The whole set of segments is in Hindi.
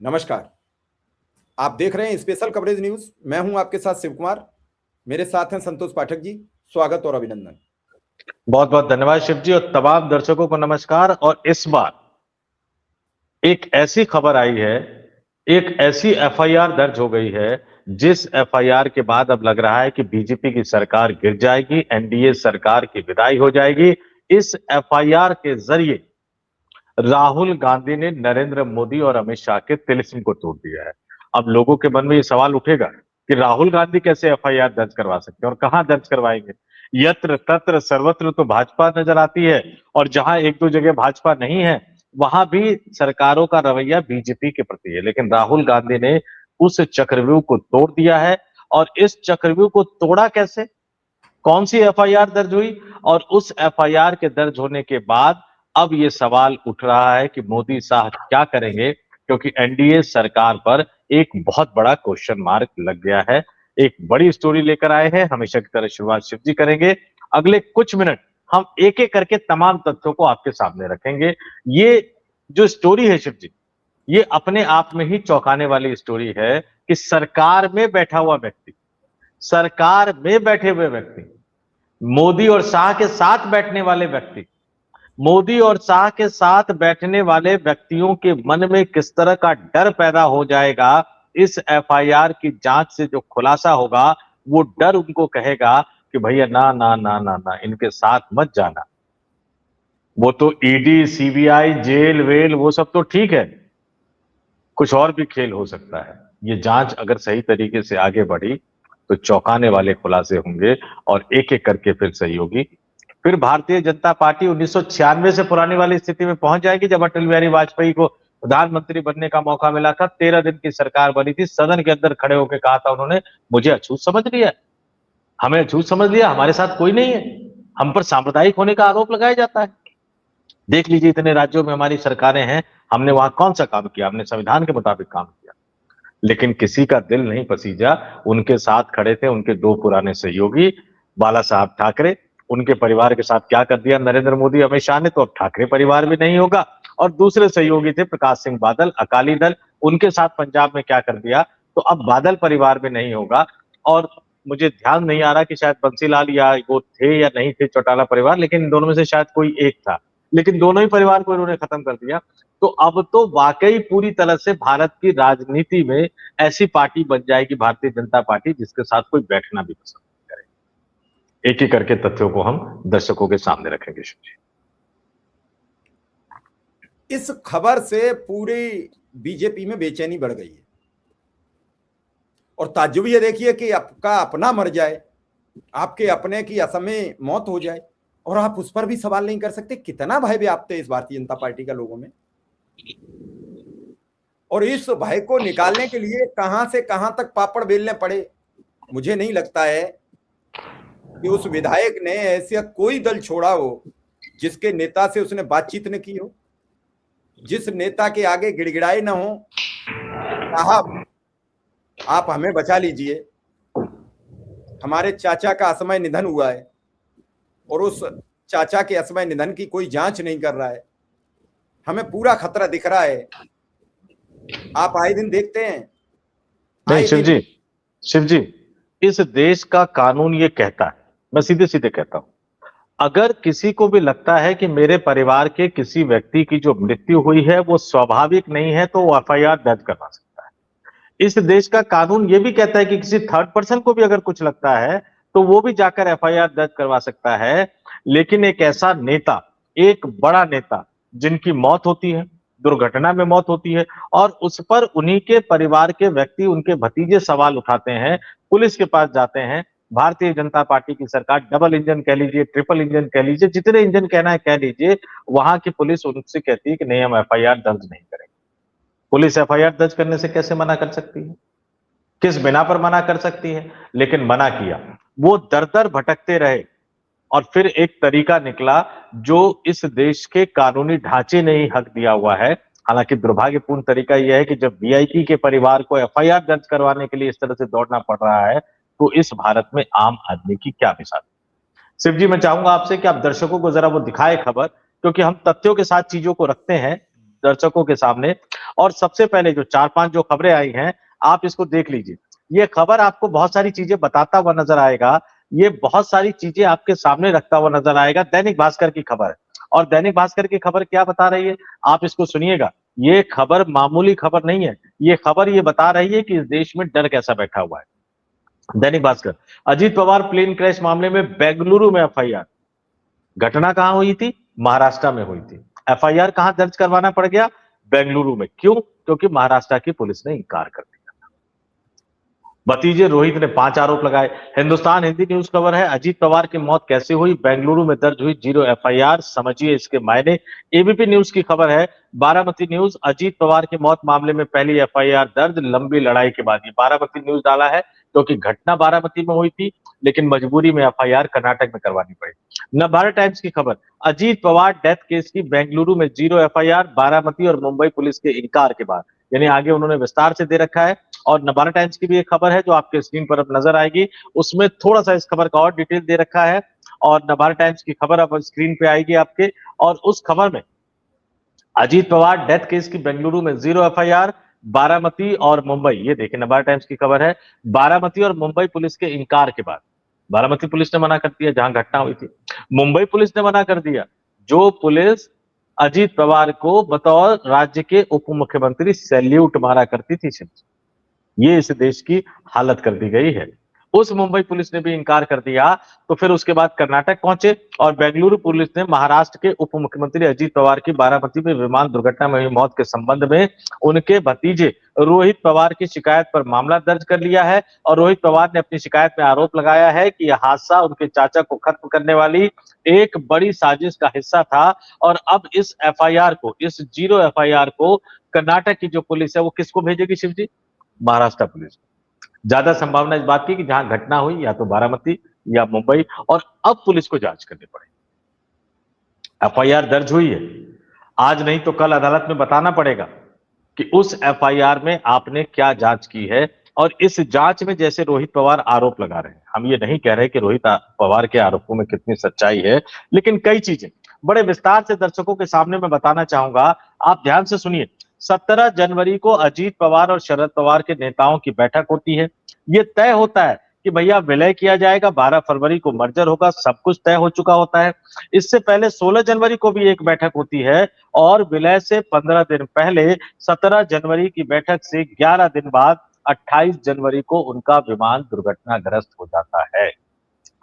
नमस्कार। आप देख रहे हैं स्पेशल कवरेज न्यूज। मैं हूं आपके साथ शिव कुमार। मेरे साथ हैं संतोष पाठक जी। स्वागत और अभिनंदन। बहुत बहुत धन्यवाद शिव जी और तमाम दर्शकों को नमस्कार। और इस बार एक ऐसी खबर आई है, एक ऐसी एफआईआर दर्ज हो गई है जिस एफआईआर के बाद अब लग रहा है कि बीजेपी की सरकार गिर जाएगी, एनडीए सरकार की विदाई हो जाएगी। इस एफआईआर के जरिए राहुल गांधी ने नरेंद्र मोदी और अमित शाह के तिलिस्म को तोड़ दिया है। अब लोगों के मन में ये सवाल उठेगा कि राहुल गांधी कैसे एफआईआर दर्ज करवा सकते हैं और कहां दर्ज करवाएंगे। यत्र तत्र सर्वत्र तो भाजपा नजर आती है और जहां एक दो जगह भाजपा नहीं है वहां भी सरकारों का रवैया बीजेपी के प्रति है। लेकिन राहुल गांधी ने उस चक्रव्यूह को तोड़ दिया है। और इस चक्रव्यूह को तोड़ा कैसे, कौन सी एफआईआर दर्ज हुई और उस एफआईआर के दर्ज होने के बाद अब ये सवाल उठ रहा है कि मोदी साहब क्या करेंगे, क्योंकि एनडीए सरकार पर एक बहुत बड़ा क्वेश्चन मार्क लग गया है। एक बड़ी स्टोरी लेकर आए हैं, हमेशा की तरह शुरुआत शिव जी करेंगे। अगले कुछ मिनट हम एक एक करके तमाम तथ्यों को आपके सामने रखेंगे। ये जो स्टोरी है शिव जी, ये अपने आप में ही चौंकाने वाली स्टोरी है कि सरकार में बैठे हुए व्यक्ति, मोदी और शाह के साथ बैठने वाले व्यक्ति, मोदी और शाह के साथ बैठने वाले व्यक्तियों के मन में किस तरह का डर पैदा हो जाएगा। इस एफआईआर की जांच से जो खुलासा होगा वो डर उनको कहेगा कि भैया ना ना ना ना ना, इनके साथ मत जाना। वो तो ईडी सीबीआई जेल वेल वो सब तो ठीक है, कुछ और भी खेल हो सकता है। ये जांच अगर सही तरीके से आगे बढ़ी तो चौंकाने वाले खुलासे होंगे और एक एक करके फिर सही होगी। फिर भारतीय जनता पार्टी 1996 से पुरानी वाली स्थिति में पहुंच जाएगी, जब अटल बिहारी वाजपेयी को प्रधानमंत्री बनने का मौका मिला था। 13 दिन की सरकार बनी थी, सदन के अंदर खड़े होकर कहा था उन्होंने, मुझे अछूत समझ लिया, हमें अछूत समझ लिया, हमारे साथ कोई नहीं है, हम पर सांप्रदायिक होने का आरोप लगाया जाता है। देख लीजिए इतने राज्यों में हमारी सरकारें हैं, हमने वहां कौन सा काम किया, हमने संविधान के मुताबिक काम किया। लेकिन किसी का दिल नहीं पसीजा। उनके साथ खड़े थे उनके दो पुराने सहयोगी, बाला साहब ठाकरे। उनके परिवार के साथ क्या कर दिया नरेंद्र मोदी अमित शाह ने, तो अब ठाकरे परिवार भी नहीं होगा। और दूसरे सहयोगी थे प्रकाश सिंह बादल, अकाली दल, उनके साथ पंजाब में क्या कर दिया, तो अब बादल परिवार भी नहीं होगा। और मुझे ध्यान नहीं आ रहा कि शायद बंसीलाल या वो थे या नहीं थे चौटाला परिवार, लेकिन इन दोनों में से शायद कोई एक था। लेकिन दोनों ही परिवार को इन्होंने खत्म कर दिया। तो अब तो वाकई पूरी तरह से भारत की राजनीति में ऐसी पार्टी बन जाएगी भारतीय जनता पार्टी जिसके साथ कोई बैठना भी पसंद नहीं करे। एक एक करके तथ्यों को हम दर्शकों के सामने रखेंगे। इस खबर से पूरी बीजेपी में बेचैनी बढ़ गई है और ताज्जुब ये देखिए कि आपका अपना मर जाए, आपके अपने की असमय मौत हो जाए और आप उस पर भी सवाल नहीं कर सकते। कितना भय व्याप्त है इस भारतीय जनता पार्टी का लोगों में। और इस भय को निकालने के लिए कहां से कहां तक पापड़ बेलने पड़े। मुझे नहीं लगता है कि उस विधायक ने ऐसा कोई दल छोड़ा हो जिसके नेता से उसने बातचीत न की हो, जिस नेता के आगे गिड़गिड़ाए ना हो, साहब आप हमें बचा लीजिए, हमारे चाचा का असमय निधन हुआ है और उस चाचा के असमय निधन की कोई जांच नहीं कर रहा है, हमें पूरा खतरा दिख रहा है। आप आए दिन देखते हैं। नहीं शिव जी, इस देश का कानून ये कहता है, मैं सीधे सीधे कहता हूं, अगर किसी को भी लगता है कि मेरे परिवार के किसी व्यक्ति की जो मृत्यु हुई है वो स्वाभाविक नहीं है तो वो एफआईआर दर्ज करवा सकता है। इस देश का कानून ये भी कहता है कि किसी थर्ड पर्सन को भी अगर कुछ लगता है तो वो भी जाकर एफआईआर दर्ज करवा सकता है। लेकिन एक ऐसा नेता, एक बड़ा नेता जिनकी मौत होती है, दुर्घटना में मौत होती है और उस पर उन्हीं के परिवार के व्यक्ति, उनके भतीजे सवाल उठाते हैं, पुलिस के पास जाते हैं। भारतीय जनता पार्टी की सरकार, डबल इंजन कह लीजिए, ट्रिपल इंजन कह लीजिए, जितने इंजन कहना है कह लीजिए, वहां की पुलिस उनसे कहती है कि नहीं हम एफआईआर दर्ज नहीं करेंगे। पुलिस एफआईआर दर्ज करने से कैसे मना कर सकती है, किस बिना पर मना कर सकती है? लेकिन मना किया। वो दर दर भटकते रहे और फिर एक तरीका निकला जो इस देश के कानूनी ढांचे ने ही हक दिया हुआ है। हालांकि दुर्भाग्यपूर्ण तरीका यह है कि जब वीआईपी के परिवार को एफआईआर दर्ज करवाने के लिए इस तरह से दौड़ना पड़ रहा है तो इस भारत में आम आदमी की क्या मिसाल। शिव जी, मैं चाहूंगा आपसे कि आप दर्शकों को जरा वो दिखाए खबर, क्योंकि हम तथ्यों के साथ चीजों को रखते हैं दर्शकों के सामने। और सबसे पहले जो 4-5 जो खबरें आई हैं, आप इसको देख लीजिए। ये खबर आपको बहुत सारी चीजें बताता हुआ नजर आएगा, ये बहुत सारी चीजें आपके सामने रखता हुआ नजर आएगा। दैनिक भास्कर की खबर है, और दैनिक भास्कर की खबर क्या बता रही है, आप इसको सुनिएगा। ये खबर मामूली खबर नहीं है, ये खबर ये बता रही है कि इस देश में डर कैसा बैठा हुआ है। दैनिक भास्कर, अजीत पवार प्लेन क्रैश मामले में बेंगलुरु में एफआईआर। घटना कहां हुई थी? महाराष्ट्र में हुई थी। एफआईआर कहां दर्ज करवाना पड़ गया? बेंगलुरु में। क्यों? क्योंकि महाराष्ट्र की पुलिस ने इंकार कर दिया। भतीजे रोहित ने 5 आरोप लगाए। हिंदुस्तान हिंदी न्यूज खबर है, अजीत पवार की मौत कैसे हुई? बेंगलुरु में दर्ज हुई 0 एफआईआर, समझिए इसके मायने। एबीपी न्यूज की खबर है, बारामती न्यूज, अजीत पवार की मौत मामले में पहली एफआईआर दर्ज, लंबी लड़ाई के बाद। ये बारामती न्यूज डाला है क्योंकि घटना बारामती में हुई थी, लेकिन मजबूरी में एफआईआर कर्नाटक में करवानी पड़ी। नवभारत टाइम्स की खबर, अजीत पवार डेथ केस की बेंगलुरु में 0 एफआईआर, बारामती और मुंबई पुलिस के इनकार के बाद। यानी आगे उन्होंने विस्तार से दे रखा है। और नवभारत टाइम्स की भी एक खबर है जो आपके स्क्रीन पर अब नजर आएगी, उसमें थोड़ा सा इस खबर का और डिटेल दे रखा है। और नवभारत टाइम्स की खबर अब स्क्रीन पे आएगी आपके, और उस खबर में अजीत पवार डेथ केस की बेंगलुरु में 0 एफआईआर, बारामती और मुंबई। ये देखिए नवभारत टाइम्स की खबर है, बारामती और मुंबई पुलिस के इनकार के बाद। बारामती पुलिस ने मना कर दिया जहां घटना हुई थी, मुंबई पुलिस ने मना कर दिया। जो पुलिस अजीत पवार को बतौर राज्य के उप मुख्यमंत्री सैल्यूट मारा करती थी, ये इस देश की हालत कर दी गई है, उस मुंबई पुलिस ने भी इनकार कर दिया। तो फिर उसके बाद कर्नाटक पहुंचे और बेंगलुरु पुलिस ने महाराष्ट्र के उप मुख्यमंत्री अजीत पवार की बारामती में विमान दुर्घटना में हुई मौत के संबंध में उनके भतीजे रोहित पवार की शिकायत पर मामला दर्ज कर लिया है। और रोहित पवार ने अपनी शिकायत में आरोप लगाया है कि यह हादसा उनके चाचा को खत्म करने वाली एक बड़ी साजिश का हिस्सा था। और अब इस एफआईआर को, इस 0 एफआईआर को कर्नाटक की जो पुलिस है वो किसको भेजेगी शिव जी? महाराष्ट्र पुलिस। ज्यादा संभावना इस बात की कि जहां घटना हुई या तो बारामती या मुंबई, और अब पुलिस को जांच करनी पड़ेगी। एफआईआर दर्ज हुई है, आज नहीं तो कल अदालत में बताना पड़ेगा कि उस एफआईआर में आपने क्या जांच की है। और इस जांच में जैसे रोहित पवार आरोप लगा रहे हैं, हम ये नहीं कह रहे कि रोहित पवार के आरोपों में कितनी सच्चाई है, लेकिन कई चीजें बड़े विस्तार से दर्शकों के सामने मैं बताना चाहूंगा। आप ध्यान से सुनिए। 17 जनवरी को अजीत पवार और शरद पवार के नेताओं की बैठक होती है। ये तय होता है कि भैया विलय किया जाएगा, 12 फरवरी को मर्जर होगा, सब कुछ तय हो चुका होता है। इससे पहले 16 जनवरी को भी एक बैठक होती है, और विलय से 15 दिन पहले 17 जनवरी की बैठक से 11 दिन बाद 28 जनवरी को उनका विमान दुर्घटनाग्रस्त हो जाता है।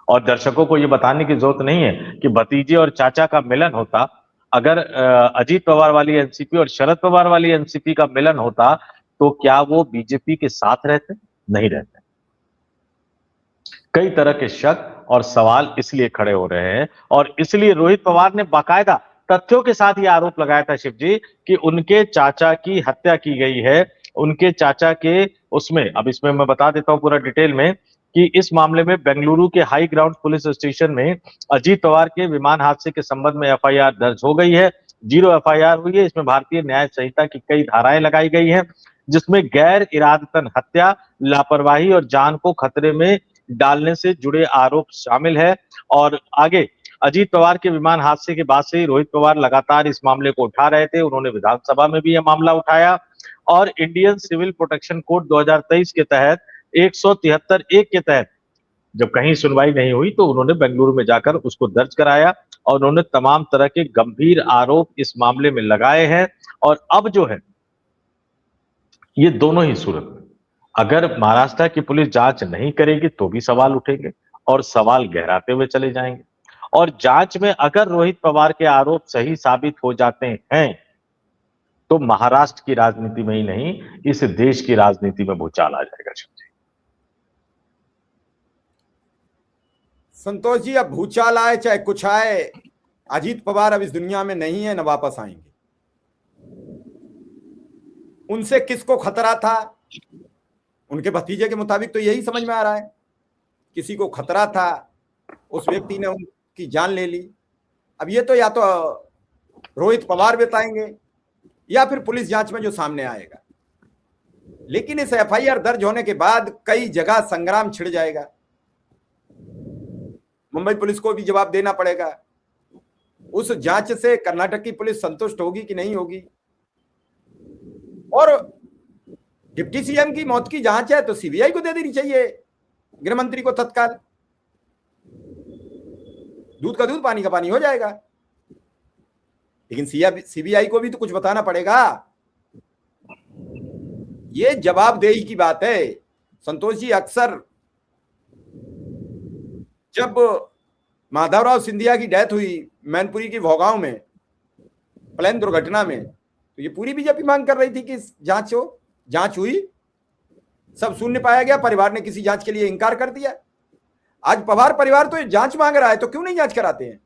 और दर्शकों को ये बताने की जरूरत नहीं है कि भतीजे और चाचा का मिलन होता। अगर अजीत पवार वाली एनसीपी और शरद पवार वाली एनसीपी का मिलन होता तो क्या वो बीजेपी के साथ रहते? नहीं रहते। कई तरह के शक और सवाल इसलिए खड़े हो रहे हैं, और इसलिए रोहित पवार ने बाकायदा तथ्यों के साथ यह आरोप लगाया था शिव जी कि उनके चाचा की हत्या की गई है। उनके चाचा के उसमें, अब इसमें मैं बता देता हूं पूरा डिटेल में, कि इस मामले में बेंगलुरु के हाई ग्राउंड पुलिस स्टेशन में अजीत पवार के विमान हादसे के संबंध में एफआईआर दर्ज हो गई है। 0 एफआईआर हुई है। इसमें भारतीय न्याय संहिता की कई धाराएं लगाई गई हैं, जिसमें गैर इरादतन हत्या, लापरवाही और जान को खतरे में डालने से जुड़े आरोप शामिल है। और आगे अजीत पवार के विमान हादसे के बाद से ही रोहित पवार लगातार इस मामले को उठा रहे थे। उन्होंने विधानसभा में भी यह मामला उठाया, और इंडियन सिविल प्रोटेक्शन कोड 2023 के तहत 173(1) के तहत जब कहीं सुनवाई नहीं हुई तो उन्होंने बेंगलुरु में जाकर उसको दर्ज कराया, और उन्होंने तमाम तरह के गंभीर आरोप इस मामले में लगाए हैं। और अब जो है, ये दोनों ही सूरत में अगर महाराष्ट्र की पुलिस जांच नहीं करेगी तो भी सवाल उठेंगे, और सवाल गहराते हुए चले जाएंगे। और जांच में अगर रोहित पवार के आरोप सही साबित हो जाते हैं तो महाराष्ट्र की राजनीति में ही नहीं, इस देश की राजनीति में भूचाल आ जाएगा। संतोष जी, अब भूचाल आए चाहे कुछ आए, अजीत पवार अब इस दुनिया में नहीं है, न वापस आएंगे। उनसे किसको खतरा था? उनके भतीजे के मुताबिक तो यही समझ में आ रहा है, किसी को खतरा था, उस व्यक्ति ने उनकी जान ले ली। अब ये तो या तो रोहित पवार बताएंगे या फिर पुलिस जांच में जो सामने आएगा। लेकिन इस एफआईआर दर्ज होने के बाद कई जगह संग्राम छिड़ जाएगा। मुंबई पुलिस को भी जवाब देना पड़ेगा। उस जांच से कर्नाटक की पुलिस संतुष्ट होगी कि नहीं होगी, और डिप्टी सीएम की मौत की जांच है तो सीबीआई को दे देनी चाहिए, गृह मंत्री को तत्काल। दूध का दूध पानी का पानी हो जाएगा। लेकिन सीबीआई को भी तो कुछ बताना पड़ेगा। ये जवाबदेही की बात है संतोष जी। अक्सर जब माधवराव सिंधिया की डेथ हुई मैनपुरी की भोगांव में प्लेन दुर्घटना में, तो ये पूरी बीजेपी मांग कर रही थी कि जांच हो। जांच हुई, सब शून्य पाया गया, परिवार ने किसी जांच के लिए इंकार कर दिया। आज पवार परिवार तो जांच मांग रहा है, तो क्यों नहीं जांच कराते हैं?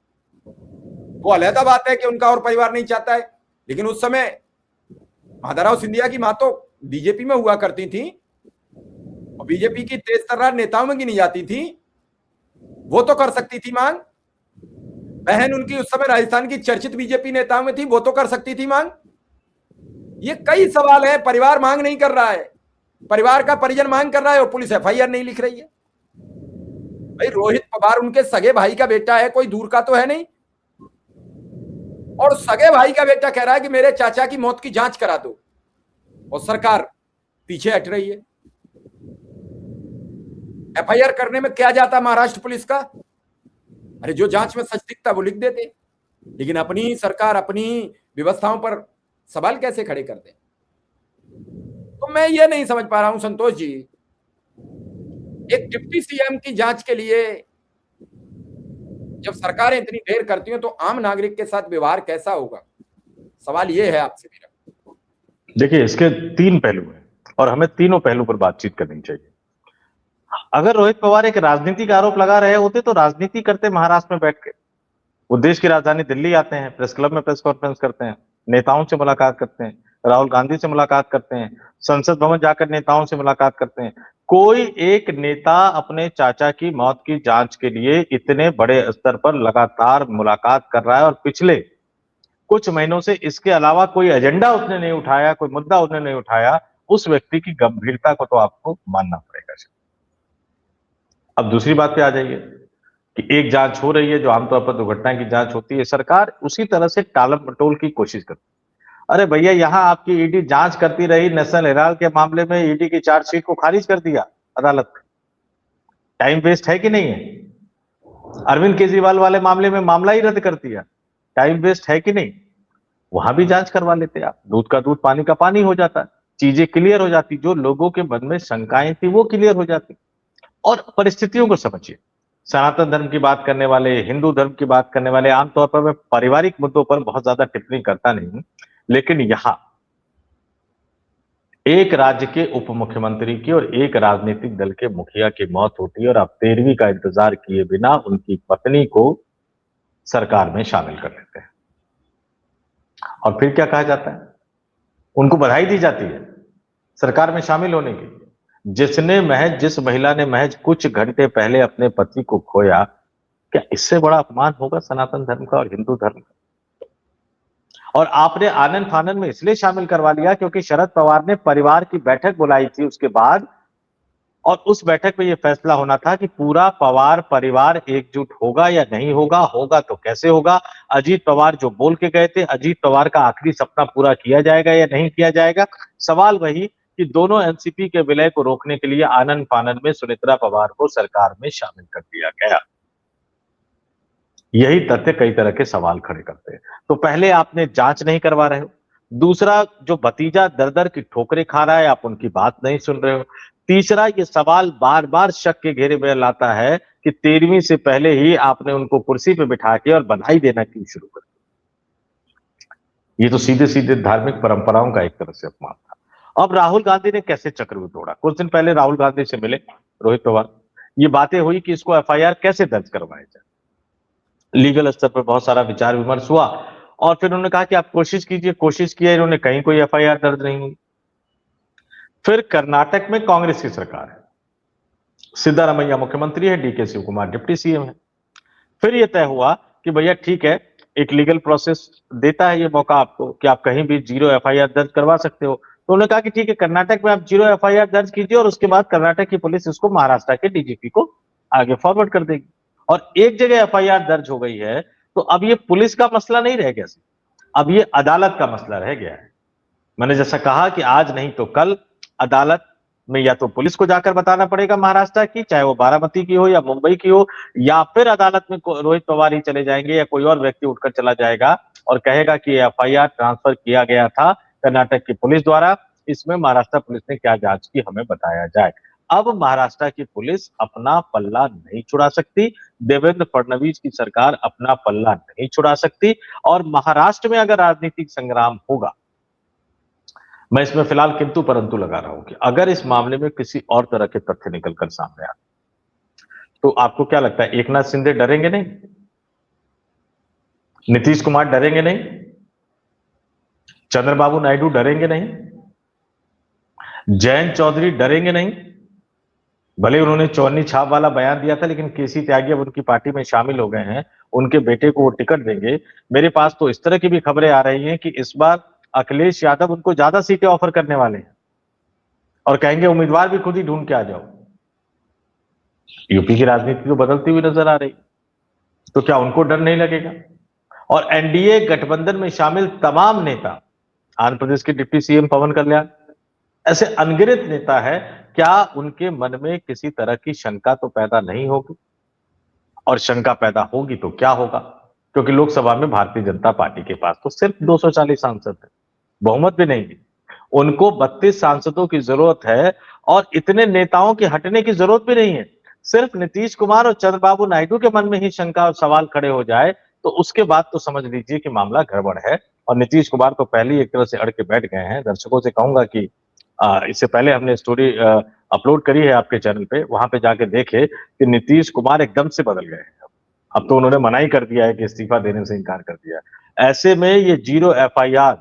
वो अलग बात है कि उनका और परिवार नहीं चाहता है, लेकिन उस समय माधवराव सिंधिया की मां तो बीजेपी में हुआ करती थी और बीजेपी की तेज तर्रार नेताओं में गिनी जाती थी। वो तो कर सकती थी मांग। बहन उनकी उस समय राजस्थान की चर्चित बीजेपी नेताओं में थी, वो तो कर सकती थी मांग। ये कई सवाल है। परिवार मांग नहीं कर रहा है, परिवार का परिजन मांग कर रहा है और पुलिस एफआईआर नहीं लिख रही है। भाई रोहित पवार उनके सगे भाई का बेटा है, कोई दूर का तो है नहीं। और सगे भाई का बेटा कह रहा है कि मेरे चाचा की मौत की जांच करा दो, और सरकार पीछे हट रही है। एफआईआर करने में क्या जाता महाराष्ट्र पुलिस का? अरे जो जांच में सच दिखता वो लिख देते। लेकिन अपनी सरकार अपनी व्यवस्थाओं पर सवाल कैसे खड़े करते हैं? तो मैं ये नहीं समझ पा रहा हूं संतोष जी, एक डिप्टी सीएम की जांच के लिए जब सरकारें इतनी देर करती हैं तो आम नागरिक के साथ व्यवहार कैसा होगा? सवाल ये है आपसे मेरा। देखिए, इसके 3 पहलू हैं और हमें तीनों पहलू पर बातचीत करनी चाहिए। अगर रोहित पवार एक राजनीतिक आरोप लगा रहे होते तो राजनीति करते महाराष्ट्र में बैठ के। वो देश की राजधानी दिल्ली आते हैं, प्रेस क्लब में प्रेस कॉन्फ्रेंस करते हैं, नेताओं से मुलाकात करते हैं, राहुल गांधी से मुलाकात करते हैं, संसद भवन जाकर नेताओं से मुलाकात करते हैं। कोई एक नेता अपने चाचा की मौत की जांच के लिए इतने बड़े स्तर पर लगातार मुलाकात कर रहा है और पिछले कुछ महीनों से इसके अलावा कोई एजेंडा उसने नहीं उठाया, कोई मुद्दा उसने नहीं उठाया, उस व्यक्ति की गंभीरता को तो आपको मानना पड़ेगा। अब दूसरी बात पे आ जाइए कि एक जांच हो रही है जो आमतौर पर दुर्घटना की जांच होती है, सरकार उसी तरह से टालम मटोल की कोशिश करती है। अरे भैया, यहां आपकी ईडी जांच करती रही, नेशनल हेराल्ड के मामले में ईडी की चार्जशीट को खारिज कर दिया अदालत। टाइम वेस्ट है कि नहीं है? अरविंद केजरीवाल वाले मामले में मामला ही रद्द कर दिया। टाइम वेस्ट है कि नहीं? वहां भी जांच करवा लेते आप, दूध का दूध पानी का पानी हो जाता, चीजें क्लियर हो जाती, जो लोगों के मन में शंकाएं थी वो क्लियर हो जाती। और परिस्थितियों को समझिए, सनातन धर्म की बात करने वाले, हिंदू धर्म की बात करने वाले, आमतौर पर मैं पारिवारिक मुद्दों पर बहुत ज्यादा टिप्पणी करता नहीं, लेकिन यहां एक राज्य के उप मुख्यमंत्री की और एक राजनीतिक दल के मुखिया की मौत होती है और आप 13वीं का इंतजार किए बिना उनकी पत्नी को सरकार में शामिल कर लेते हैं। और फिर क्या कहा जाता है? उनको बधाई दी जाती है सरकार में शामिल होने की। जिस महिला ने महज कुछ घंटे पहले अपने पति को खोया, क्या इससे बड़ा अपमान होगा सनातन धर्म का और हिंदू धर्म का? और आपने आनन फानन में इसलिए शामिल करवा लिया क्योंकि शरद पवार ने परिवार की बैठक बुलाई थी उसके बाद, और उस बैठक में यह फैसला होना था कि पूरा पवार परिवार एकजुट होगा या नहीं होगा, होगा तो कैसे होगा। अजीत पवार जो बोल के गए थे, अजीत पवार का आखिरी सपना पूरा किया जाएगा या नहीं किया जाएगा। सवाल वही कि दोनों एनसीपी के विलय को रोकने के लिए आनन फानन में सुनेत्रा पवार को सरकार में शामिल कर दिया गया। यही तथ्य कई तरह के सवाल खड़े करते हैं। तो पहले आपने जांच नहीं करवा रहे हो, दूसरा जो भतीजा दर दर की ठोकरें खा रहा है आप उनकी बात नहीं सुन रहे हो, तीसरा ये सवाल बार बार शक के घेरे में लाता है कि 13वीं से पहले ही आपने उनको कुर्सी पे बिठा के और बधाई देना क्यों शुरू कर दिया। ये तो सीधे सीधे धार्मिक परंपराओं का एक तरह से अपमान था। अब राहुल गांधी ने कैसे चक्रव्यूह तोड़ा? कुछ दिन पहले राहुल गांधी से मिले रोहित पवार, ये बातें हुई कि इसको एफआईआर कैसे दर्ज करवाया जाए। लीगल स्तर पर बहुत सारा विचार विमर्श हुआ और फिर उन्होंने कहा कि आप कोशिश कीजिए। कोशिश किया, इन्होंने कहीं कोई एफआईआर दर्ज नहीं हुई। फिर कर्नाटक में कांग्रेस की सरकार है, सिद्धारमैया मुख्यमंत्री है, DK Shiva Kumar deputy CM है। फिर यह तय हुआ कि भैया ठीक है, एक लीगल प्रोसेस देता है ये मौका आपको कि आप कहीं भी 0 एफआईआर दर्ज करवा सकते हो। तो उन्होंने कहा कि ठीक है, कर्नाटक में आप 0 एफआईआर दर्ज कीजिए और उसके बाद कर्नाटक की पुलिस इसको महाराष्ट्र के डीजीपी को आगे फॉरवर्ड कर देगी। और एक जगह एफआईआर दर्ज हो गई है तो अब ये पुलिस का मसला नहीं रह गया, अब ये अदालत का मसला रह गया है। मैंने जैसा कहा कि आज नहीं तो कल अदालत में या तो पुलिस को जाकर बताना पड़ेगा महाराष्ट्र की, चाहे वो बारामती की हो या मुंबई की हो, या फिर अदालत में रोहित पवार ही चले जाएंगे या कोई और व्यक्ति उठकर चला जाएगा और कहेगा कि एफआईआर ट्रांसफर किया गया था कर्नाटक की पुलिस द्वारा, इसमें महाराष्ट्र पुलिस ने क्या जांच की हमें बताया जाए। अब महाराष्ट्र की पुलिस अपना पल्ला नहीं छुड़ा सकती, देवेंद्र फडणवीस की सरकार अपना पल्ला नहीं छुड़ा सकती, और महाराष्ट्र में अगर राजनीतिक संग्राम होगा, मैं इसमें फिलहाल किंतु परंतु लगा रहा हूं कि अगर इस मामले में किसी और तरह के तथ्य निकलकर सामने आए तो आपको क्या लगता है, एकनाथ शिंदे डरेंगे नहीं? नीतीश कुमार डरेंगे नहीं? चंद्रबाबू नायडू डरेंगे नहीं? जयंत चौधरी डरेंगे नहीं? भले उन्होंने चौनी छाप वाला बयान दिया था, लेकिन केसी त्यागी अब उनकी पार्टी में शामिल हो गए हैं, उनके बेटे को वो टिकट देंगे। मेरे पास तो इस तरह की भी खबरें आ रही हैं कि इस बार अखिलेश यादव उनको ज्यादा सीटें ऑफर करने वाले हैं और कहेंगे उम्मीदवार भी खुद ही ढूंढ के आ जाओ। यूपी की राजनीति तो बदलती हुई नजर आ रही, तो क्या उनको डर नहीं लगेगा? और एनडीए गठबंधन में शामिल तमाम नेता, आंध्र प्रदेश के डिप्टी सीएम पवन कल्याण, ऐसे अनगिनत नेता है, क्या उनके मन में किसी तरह की शंका तो पैदा नहीं होगी? और शंका पैदा होगी तो क्या होगा? क्योंकि लोकसभा में भारतीय जनता पार्टी के पास तो सिर्फ 240 सांसद है, बहुमत भी नहीं है। उनको 32 सांसदों की जरूरत है और इतने नेताओं के हटने की जरूरत भी नहीं है। सिर्फ नीतीश कुमार और चंद्रबाबू नायडू के मन में ही शंका और सवाल खड़े हो जाए तो उसके बाद तो समझ लीजिए कि मामला गड़बड़ है। और नीतीश कुमार तो पहले ही एक तरह से अड़ के बैठ गए हैं। दर्शकों से कहूंगा कि इससे पहले हमने स्टोरी अपलोड करी है आपके चैनल पे, वहां पे जाके देखे कि नीतीश कुमार एकदम से बदल गए हैं। अब तो उन्होंने मना ही कर दिया है कि इस्तीफा देने से इनकार कर दिया है। ऐसे में ये जीरो एफआईआर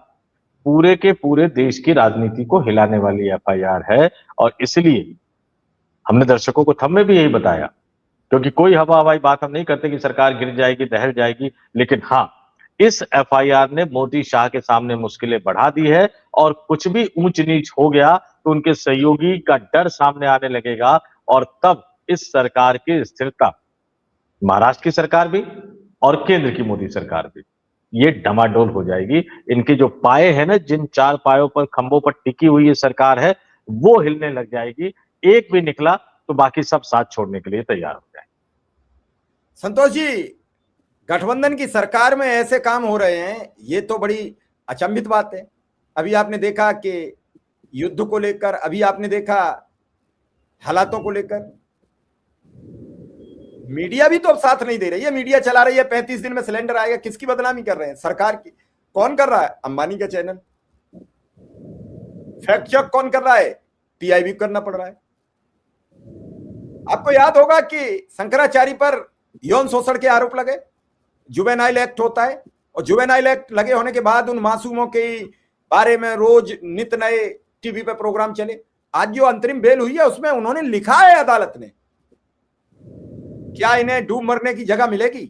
पूरे के पूरे देश की राजनीति को हिलाने वाली एफआईआर है, और इसलिए हमने दर्शकों को थंब में भी यही बताया, क्योंकि कोई हवा हवाई बात हम नहीं करते कि सरकार गिर जाएगी, दहल जाएगी, लेकिन हाँ, इस एफआईआर ने मोदी शाह के सामने मुश्किलें बढ़ा दी है, और कुछ भी ऊंच नीच हो गया तो उनके सहयोगी का डर सामने आने लगेगा, और तब इस सरकार की स्थिरता, महाराष्ट्र की सरकार भी और केंद्र की मोदी सरकार भी, ये डमाडोल हो जाएगी। इनके जो पाए हैं ना, जिन 4 पायों पर, खंभों पर टिकी हुई ये सरकार है, वो हिलने लग जाएगी। एक भी निकला तो बाकी सब साथ छोड़ने के लिए तैयार हो जाए। संतोष जी, गठबंधन की सरकार में ऐसे काम हो रहे हैं, ये तो बड़ी अचंभित बात है। अभी आपने देखा कि युद्ध को लेकर, अभी आपने देखा हालातों को लेकर, मीडिया भी तो अब साथ नहीं दे रही है। मीडिया चला रही है 35 दिन में सिलेंडर आएगा, किसकी बदनामी कर रहे हैं? सरकार की। कौन कर रहा है? अंबानी का चैनल। फैक्ट चेक कौन कर रहा है? पीआईबी करना पड़ रहा है। आपको याद होगा कि शंकराचार्य पर यौन शोषण के आरोप लगे, जुवेनाइल एक्ट होता है, और जुवेनाइल एक्ट लगे होने के बाद उन मासूमों के बारे में रोज नित नए टीवी पे प्रोग्राम चले। आज जो अंतरिम बेल हुई है उसमें उन्होंने लिखा है अदालत ने, क्या इन्हें डूब मरने की जगह मिलेगी?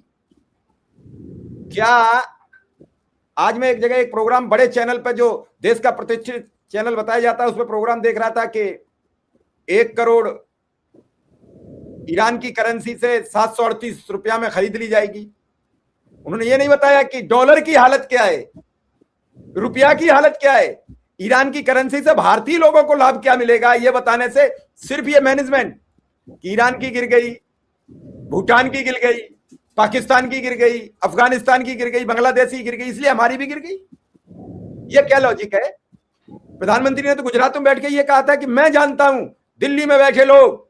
क्या आज मैं एक जगह एक प्रोग्राम बड़े चैनल पर, जो देश का प्रतिष्ठित चैनल बताया जाता है, उसमें प्रोग्राम देख रहा था कि 1 करोड़ ईरान की करेंसी से 738 रुपया में खरीद ली जाएगी। उन्होंने ये नहीं बताया कि डॉलर की हालत क्या है, रुपया की हालत क्या है, ईरान की करेंसी से भारतीय लोगों को लाभ क्या मिलेगा। ये बताने से सिर्फ ये मैनेजमेंट, ईरान की गिर गई, भूटान की गिर गई, पाकिस्तान की गिर गई, अफगानिस्तान की गिर गई, बांग्लादेश की गिर गई, इसलिए हमारी भी गिर गई। ये क्या लॉजिक है? प्रधानमंत्री ने तो गुजरात में बैठ के ये कहा था कि मैं जानता हूं दिल्ली में बैठे लोग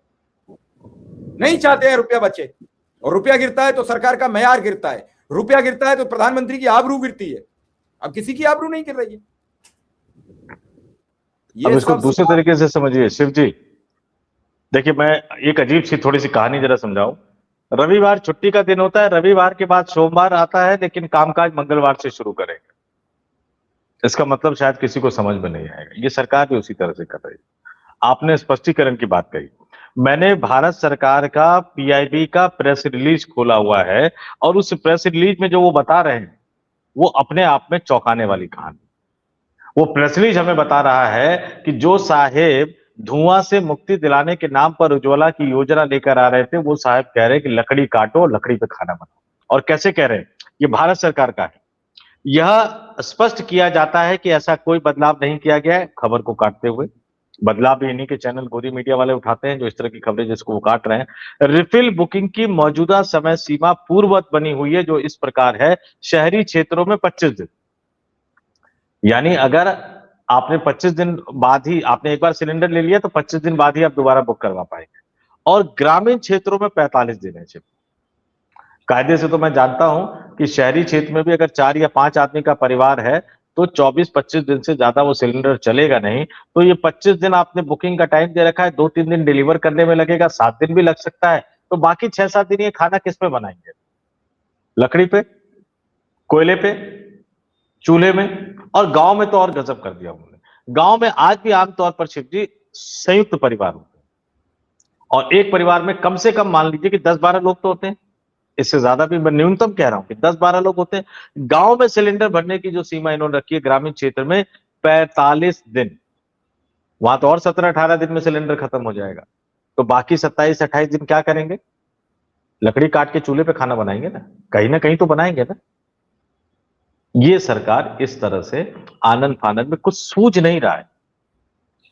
नहीं चाहते हैं रुपया बचे, और रुपया गिरता है तो सरकार का मैयार गिरता है, रुपया गिरता है तो प्रधानमंत्री की आबरू गिरती है। अब किसी की आबरू नहीं गिर रही है। अब इसको दूसरे तरीके से समझिए शिव जी। देखिए, मैं एक अजीब सी थोड़ी सी कहानी जरा समझाऊं। रविवार छुट्टी का दिन होता है, रविवार के बाद सोमवार आता है, लेकिन कामकाज मंगलवार से शुरू करेंगे। इसका मतलब शायद किसी को समझ में नहीं आएगा। ये सरकार भी उसी तरह से कर रही है। आपने स्पष्टीकरण की बात कही, मैंने भारत सरकार का पीआईबी का प्रेस रिलीज खोला हुआ है, और उस प्रेस रिलीज में जो वो बता रहे हैं वो अपने आप में चौंकाने वाली कहानी। वो प्रेस रिलीज हमें बता रहा है कि जो साहेब धुआं से मुक्ति दिलाने के नाम पर उज्ज्वला की योजना लेकर आ रहे थे, वो साहब कह रहे हैं कि लकड़ी काटो और लकड़ी पे खाना बनाओ। और कैसे कह रहे हैं? ये भारत सरकार का है। यह स्पष्ट किया जाता है कि ऐसा कोई बदलाव नहीं किया गया है। खबर को काटते हुए बदलाव भी इन्हीं के चैनल गोदी मीडिया वाले उठाते हैं, जो इस तरह की खबरें जिसको वो काट रहे हैं। रिफिल बुकिंग की मौजूदा समय सीमा पूर्ववत बनी हुई है, जो इस प्रकार है। शहरी क्षेत्रों में 25 दिन, यानी अगर आपने 25 दिन बाद ही आपने एक बार सिलेंडर ले लिया तो 25 दिन बाद ही आप दोबारा बुक करवा पाएंगे। और ग्रामीण क्षेत्रों में 45 दिन है। कायदे से तो मैं जानता हूं कि शहरी क्षेत्र में भी अगर 4 या 5 आदमी का परिवार है तो 24-25 दिन से ज्यादा वो सिलेंडर चलेगा नहीं। तो ये 25 दिन आपने बुकिंग का टाइम दे रखा है, 2-3 दिन डिलीवर करने में लगेगा, 7 दिन भी लग सकता है। तो बाकी 6-7 दिन ये खाना किस पे बनाएंगे? लकड़ी पे, कोयले पे, चूल्हे में। और गांव में तो और गजब कर दिया उन्होंने। गांव में आज भी आमतौर पर शिव जी संयुक्त परिवार होते हैं, और एक परिवार में कम से कम मान लीजिए कि 10-12 लोग तो होते हैं। इससे ज्यादा भी मैं न्यूनतम कह रहा हूं कि 10-12 लोग होते हैं। गांव में सिलेंडर भरने की जो सीमा इन्होंने रखी है ग्रामीण क्षेत्र में 45 दिन, वहां तो और 17-18 दिन में सिलेंडर खत्म हो जाएगा। तो बाकी 27-28 दिन क्या करेंगे? लकड़ी काट के चूल्हे पे खाना बनाएंगे ना कहीं तो बनाएंगे ना। ये सरकार इस तरह से आनंद फानंद में कुछ सूझ नहीं रहा है,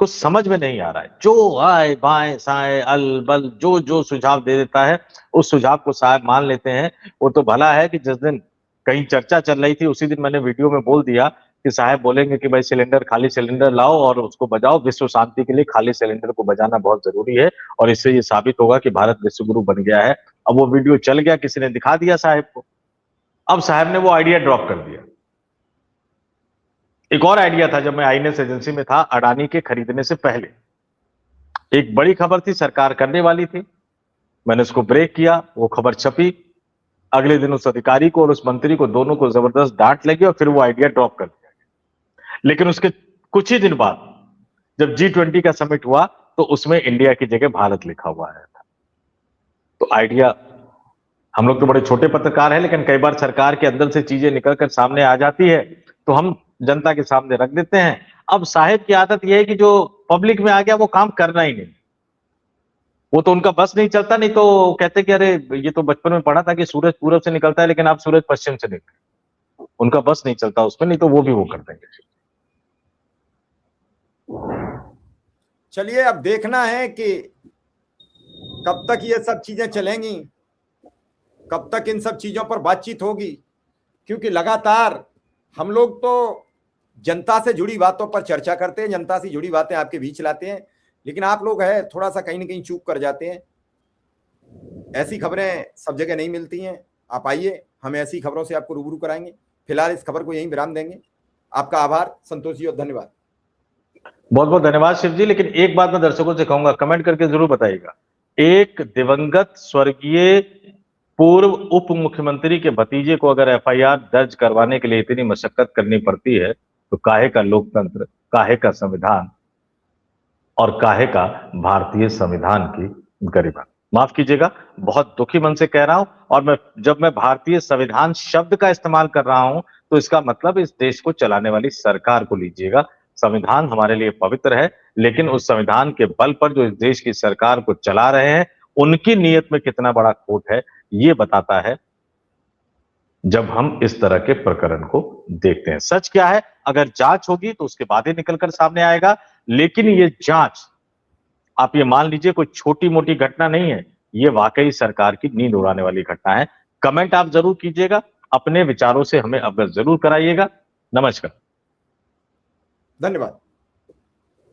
कुछ समझ में नहीं आ रहा है। जो आए बाएं साएं अल बल जो जो सुझाव दे देता है उस सुझाव को साहब मान लेते हैं। वो तो भला है कि जिस दिन कहीं चर्चा चल रही थी उसी दिन मैंने वीडियो में बोल दिया कि साहब बोलेंगे कि भाई सिलेंडर, खाली सिलेंडर लाओ और उसको बजाओ। विश्व शांति के लिए खाली सिलेंडर को बजाना बहुत जरूरी है, और इससे ये साबित होगा कि भारत विश्व गुरु बन गया है। अब वो वीडियो चल गया, किसी ने दिखा दिया साहब को, अब साहब ने वो आइडिया ड्रॉप कर दिया। एक और आइडिया था जब मैं आईएनएस एजेंसी में था, अडानी के खरीदने से पहले एक बड़ी खबर थी, सरकार करने वाली थी। मैंने उसको ब्रेक किया, वो खबर छपी। अगले दिन उस अधिकारी को और उस मंत्री को, दोनों को जबरदस्त डांट लगी और फिर वो आइडिया ड्रॉप कर दिया गया। लेकिन उसके कुछ ही दिन बाद जब G20 का समिट हुआ तो उसमें इंडिया की जगह भारत लिखा हुआ आया था। तो आइडिया, हम लोग तो बड़े छोटे पत्रकार हैं, लेकिन कई बार सरकार के अंदर से चीजें निकलकर सामने आ जाती है तो हम जनता के सामने रख देते हैं। अब साहेब की आदत यह है कि जो पब्लिक में आ गया वो काम करना ही नहीं। वो तो उनका बस नहीं चलता, नहीं तो कहते कि अरे ये तो बचपन में पढ़ा था कि सूरज पूरब से निकलता है, लेकिन आप सूरज पश्चिम से निकले। उनका बस नहीं चलता उसमें, नहीं तो वो भी वो कर देंगे। चलिए, अब देखना है कि कब तक ये सब चीजें चलेंगी, कब तक इन सब चीजों पर बातचीत होगी। क्योंकि लगातार हम लोग तो जनता से जुड़ी बातों पर चर्चा करते हैं, जनता से जुड़ी बातें आपके बीच लाते हैं, लेकिन आप लोग है थोड़ा सा कहीं ना कहीं चूक कर जाते हैं। ऐसी खबरें सब जगह नहीं मिलती हैं। आप आइए, हम ऐसी खबरों से आपको रूबरू कराएंगे। फिलहाल इस खबर को यहीं विराम देंगे। आपका आभार संतोष जी और धन्यवाद। बहुत बहुत धन्यवाद शिव जी। लेकिन एक बात मैं दर्शकों से कहूंगा, कमेंट करके जरूर बताइएगा, एक दिवंगत स्वर्गीय पूर्व उप मुख्यमंत्री के भतीजे को अगर एफआईआर दर्ज करवाने के लिए इतनी मशक्कत करनी पड़ती है तो काहे का लोकतंत्र, काहे का संविधान और काहे का भारतीय संविधान की गरिमा। माफ कीजिएगा, बहुत दुखी मन से कह रहा हूं। और जब मैं भारतीय संविधान शब्द का इस्तेमाल कर रहा हूं तो इसका मतलब इस देश को चलाने वाली सरकार को लीजिएगा। संविधान हमारे लिए पवित्र है, लेकिन उस संविधान के बल पर जो इस देश की सरकार को चला रहे हैं उनकी नीयत में कितना बड़ा खोट है, ये बताता है जब हम इस तरह के प्रकरण को देखते हैं। सच क्या है, अगर जांच होगी तो उसके बाद ही निकलकर सामने आएगा। लेकिन ये जांच, आप ये मान लीजिए, कोई छोटी मोटी घटना नहीं है, ये वाकई सरकार की नींद उड़ाने वाली घटना है। कमेंट आप जरूर कीजिएगा, अपने विचारों से हमें अवगत जरूर कराइएगा। नमस्कार, धन्यवाद।